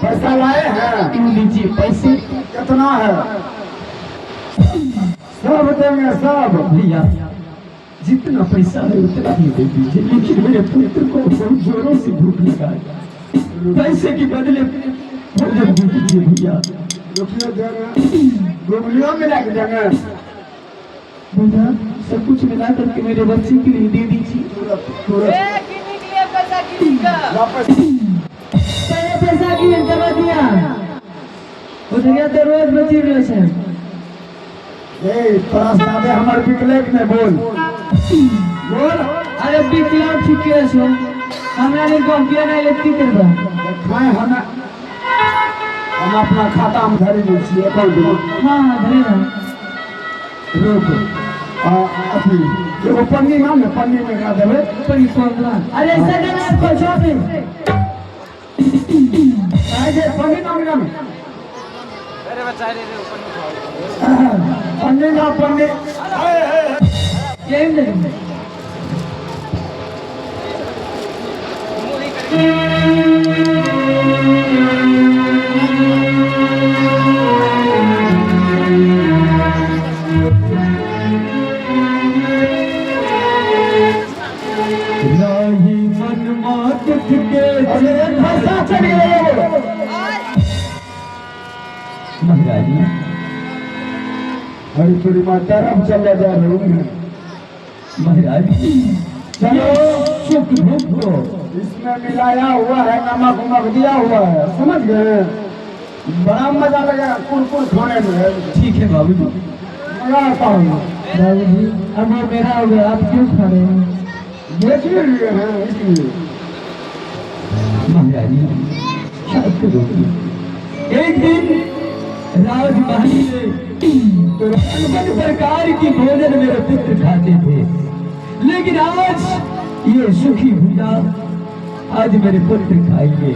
पैसा लाए हैं? लीजिए पैसे। कितना है? सब देंगे सब। भैया जितना पैसा है उतना ही दे दीजिए, लेकिन मेरे पुत्र को बहुत जोरों से भूख लगा है। पैसे के बदले भोजन दे दीजिए भैया। रुपये देंगे, रुपया मिला के देंगे। भैया सब कुछ मिला करके मेरे बच्चे के लिए दे दीजिए। पैसा की जमा दिया उठिया तो रोज बची रहे छे। ए प्रस्ताव हमर विकलेख ने बोल बोल। अरे विकलांग ठीक है सो हमरा ने कम किया नहीं लेती करबा खाए हम अपना खाता में धरे नहीं छी अकाउंट में। हां हां धरे ना रुक अथी एगो पन्नी में पन्नी में का देबे पन्नी 15। अरे ऐसा करना को छोड़ आजे पन्नी में अरे बच्चा रे ऊपर पन्नी ना पन्नी ये नहीं महाराजी हरी थोड़ी माता अब चला जा रहा हूँ महाराज चलो सुख भोग इसमें मिलाया हुआ है, नमक उमक दिया हुआ है, समझ गए? बड़ा मजा लगेगा कुरकुर खाने में। ठीक है बाबूजी। मजा आता हूँ बाबूजी अब ये मेरा हो गया, आप क्यों खा रहे हैं? बेच लिए हैं इसलिए। महाराजी शायद करोगी एक दिन राजमहल में तो रंग प्रकार की भोजन मेरे पुत्र खाते थे, लेकिन आज ये सुखी भूजा आज मेरे पुत्र खाएंगे।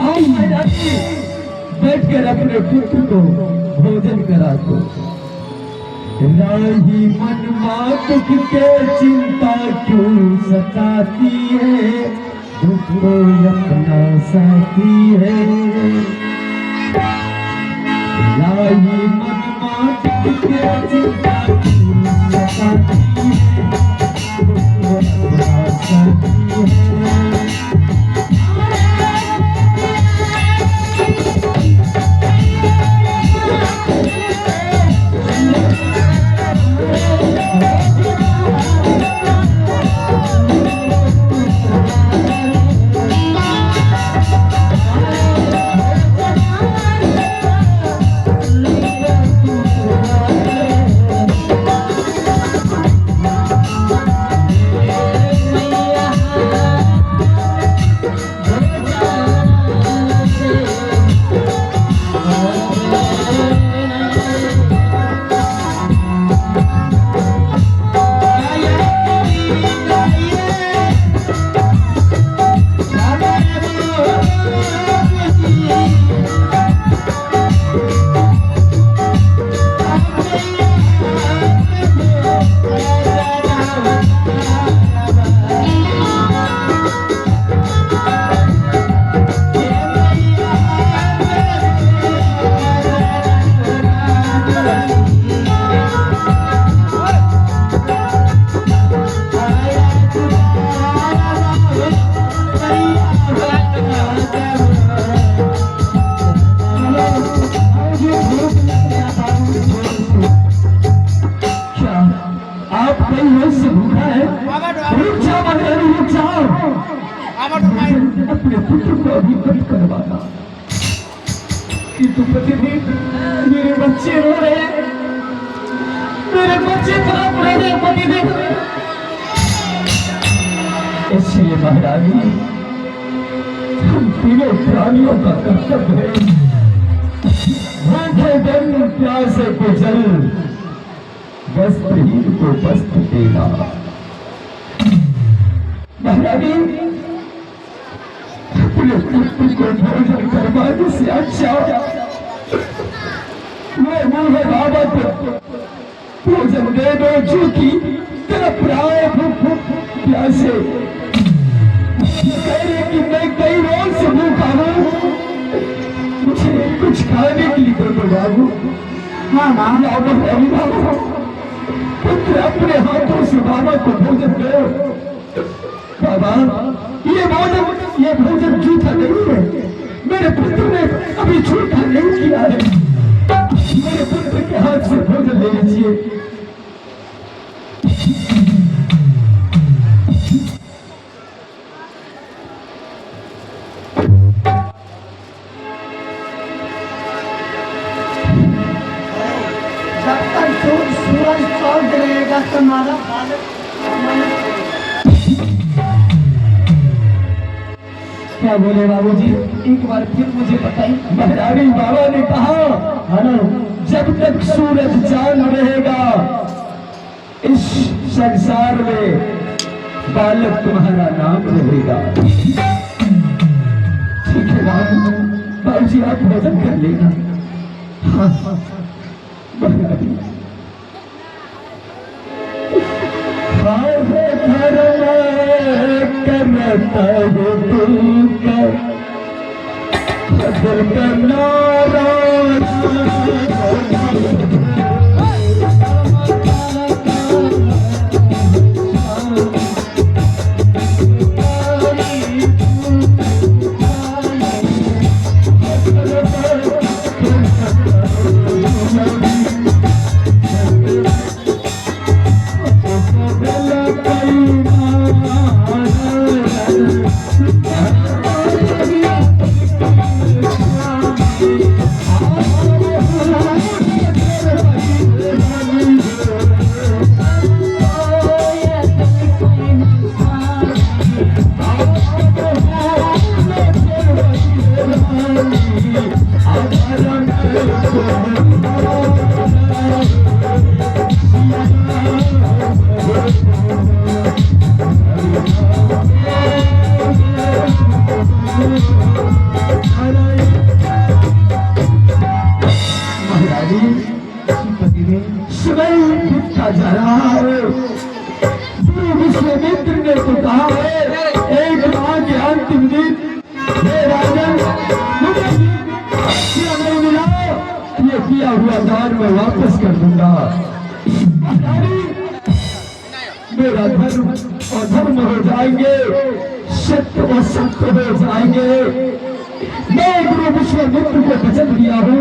आओ महाराजी बैठकर अपने पुत्र को भोजन करा दो। राही मन दुख के चिंता क्यों सताती है, दुख को अपना साथी है। राही मन दुख के चिंता क्यों सताती है, दुख को अपना साथी है। अपने पुत्र को अभिव्यक्त करवाना कि तू प्रतिदिन मेरे बच्चे रो रहे हैं, मेरे बच्चे तड़प रहे हैं प्रतिदिन। इसलिए महारानी तीनों प्राणियों का कर्तव्य है। भूखे दिन प्यासे को जल, वस्त्रहीन को वस्त्र देना। महारानी अपने पुत्र को भोजन करवाने से अच्छा वो मुझे बाबा को भोजन दे दो, जो कि तरफ रहा प्यासे कह रहे कि मैं कई रोज से भूखा हूँ, मुझे कुछ खाने के लिए दे दो बाबू। हाँ बाबू, पुत्र अपने हाथों से बाबा को भोजन दो। बाबा ये भोजन झूठा नहीं है, मेरे पुत्र ने अभी झूठा नहीं किया है। मेरे पुत्र के हाथ से भोजन ले लीजिए। जब तक सूरज चौंक रहेगा तुम्हारा क्या बोले बाबूजी, एक बार फिर मुझे बताइए। महारानी बाबा ने कहा है ना, जब तक सूरज चांद रहेगा इस संसार में बालक तुम्हारा नाम रहेगा। ठीक है बाबूजी, आप भोजन कर लेना। हाँ महारानी करता है तुमका दिल का नाराज। विश्वामित्र ने तो कहा है एक माह के अंतिम दिन हे राजन मुझे नहीं मिला, ये किया हुआ दान मैं वापस कर दूंगा। मेरा धर्म और धर्म हो जाएंगे, सत्य और सत्य हो जाएंगे। मैं गुरु विश्वामित्र को वचन दिया हूँ,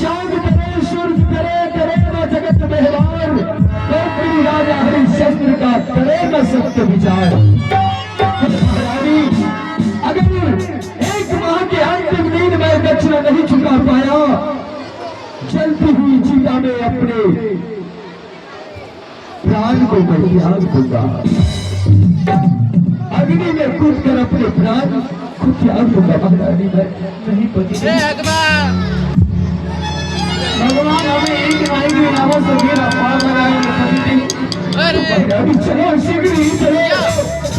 चांद करे सूर्य करे ना जगत मेहमान, कोई राजा हरिश्चंद्र का करेगा सत्य विचार। अगर एक माह के अंतिम दिन में दक्षिणा नहीं चुका पाया, जलती हुई चिता में अपने प्राण को मैं त्याग दूंगा। अग्नि में कूद कर अपने प्राण को त्याग दूंगा। महारानी मैं नहीं पति भगवान हमें एक नाई नामों से भी अपार लगाएंगे। चलो शीघ्र ही चलो,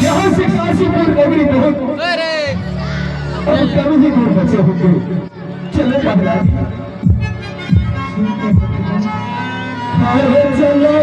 यहाँ से काशीपुर नगरी बहुत अब कभी ही दूर बचे होंगे। चलो महारानी चलो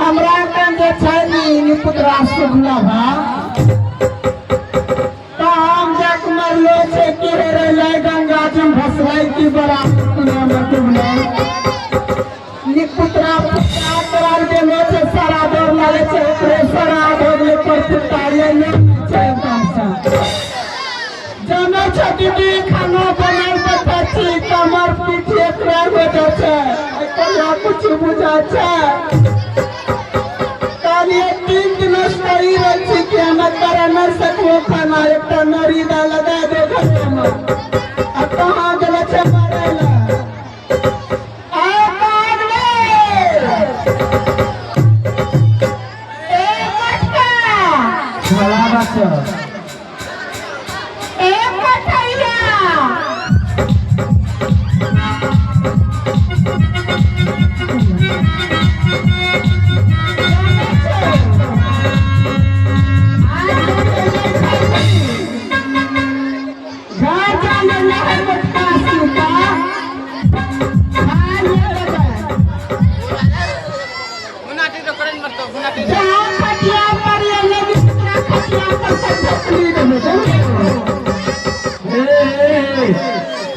हमरा कन जे छै नी पुत्रा सुखला भा काम जक मरलो छै कि रे ले गंगा जी भसराई की बड़ा दुनिया में तुमने नी पुत्रा पुत्रा कराल के लो छै सारा दौड़ लागे छै ओकरे सारा भोगले पर पुतारिए ने छै कामसा जाने छै दीदी खाना बनाए बच्ची कमर पीठ एकरा हो जाय छै एकरा कुछ बुझा छै ये 3 दिन सही रही कि हम करा न सकबो खाना एक नरीदा लगा दे घर में अब कहाँ गल छे मारे ला आ काग ले ए मटका भला बात ए मटैया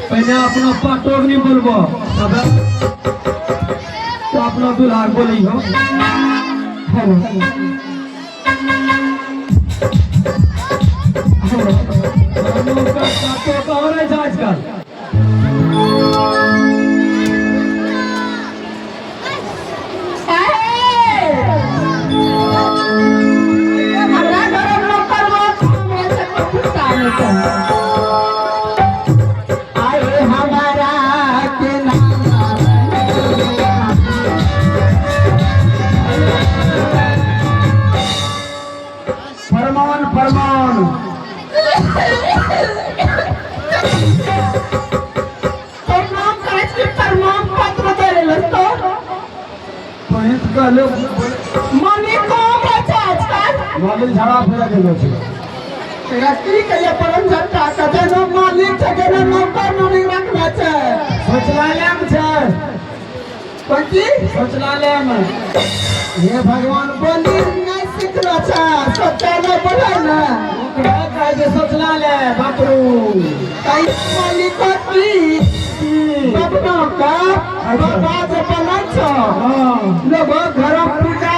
पहले अपना पाटोग नहीं बोलबो अब तो अपना दुल्हा बोली हो कौन है आजकल फरमान फरमान फरमान काज के फरमान पत्र दे ले तो पहुंच गलो मनी को बचा आजकल मालिक झड़ा फेरा गेलो छै तेरा की कहिया परम झट्टा कते न मालिक छके न नौकर ननी रखला छै सोचलाले में छै पंची सोचलाले में हे भगवान बोली नहीं सिखला छै सच्चा न बोले ना ओकरा कहे जे सोचलाले बापरू कई मालिक की बबना का बाबा जे बना छ हां लोग घर पूजा